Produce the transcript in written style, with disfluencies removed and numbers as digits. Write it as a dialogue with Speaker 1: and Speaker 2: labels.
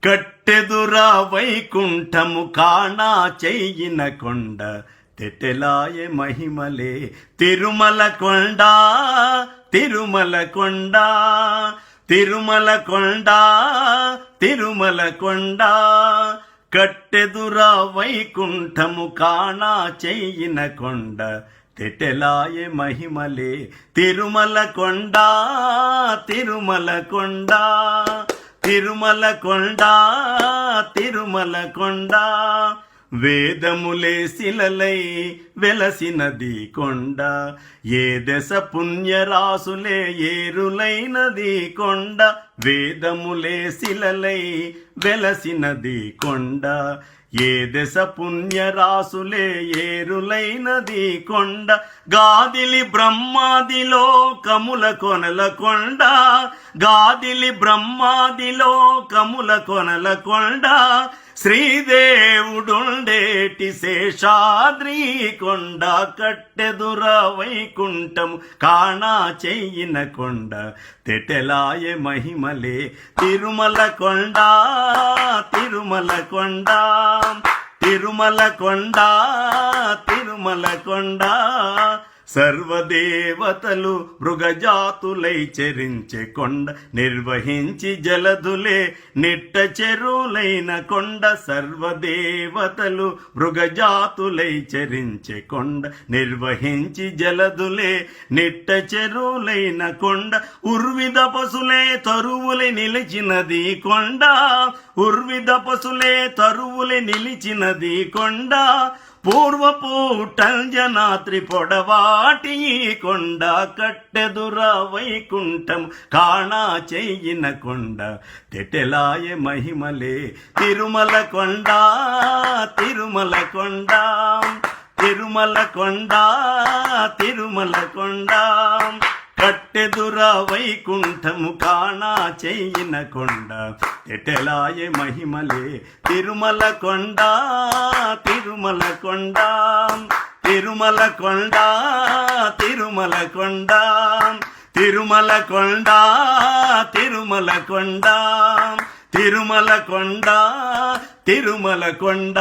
Speaker 1: కట్టెదురా వైకుంఠము కాణా చెయ్యిన కొండ తెటెలాయే మహిమలే తిరుమల కొండ తిరుమల కొండ తిరుమల కొండ తిరుమల కొండ కట్టెదురా వైకుంఠము కాణా చెయ్యిన కొండ తెటెలాయే మహిమలే తిరుమల కొండ తిరుమల కొండ తిరుమల కొండ తిరుమల కొండ వేదములే శిలలై వెలసినది కొండ ఏ దశ పుణ్యరాసులే ఏరులైనది కొండ వేదములే శిలలై వెలసినది కొండ ఏ దశ పుణ్యరాసులే ఏరులైనది కొండ గాదిలి బ్రహ్మాదిలో కముల కొనల కొండ గాదిలి బ్రహ్మాదిలో కముల కొనల కొండ శ్రీదేవుడుండేటి శేషాద్రి కొండ కట్టెదుర వైకుంఠము కాణా చెయ్యిన కొండ తెటెలాయే మహిమలే తిరుమల కొండ తిరుమల కొండ తిరుమల కొండ తిరుమల కొండ సర్వదేవతలు మృగజాతులై చెరించే కొండ నిర్వహించి జలధులే నిట్ట చెరువులైన కొండ సర్వదేవతలు మృగజాతులై చెరించే కొండ నిర్వహించి జలధులే నిట్ట చెరువులైన కొండ ఉర్విద పశులే తరువులే నిలిచినది కొండ ఉర్విద పశులే తరువులే నిలిచినది కొండ పూర్వపూటంజనాత్రి పొడవాటి కొండ కట్టెదుర వైకుంఠం కాణా చెయ్యిన కొండ తెటెలాయే మహిమలే తిరుమల కొండ తిరుమల కొండ తిరుమల కొండ తిరుమల కొండ కట్టెదుర వైకుంఠము కాణా చెయ్యిన కొండ తెటెలాయే మహిమలే తిరుమల కొండ తిరుమల కొండ తిరుమల కొండ తిరుమల కొండ తిరుమల కొండ తిరుమల కొండ తిరుమల కొండ తిరుమల కొండ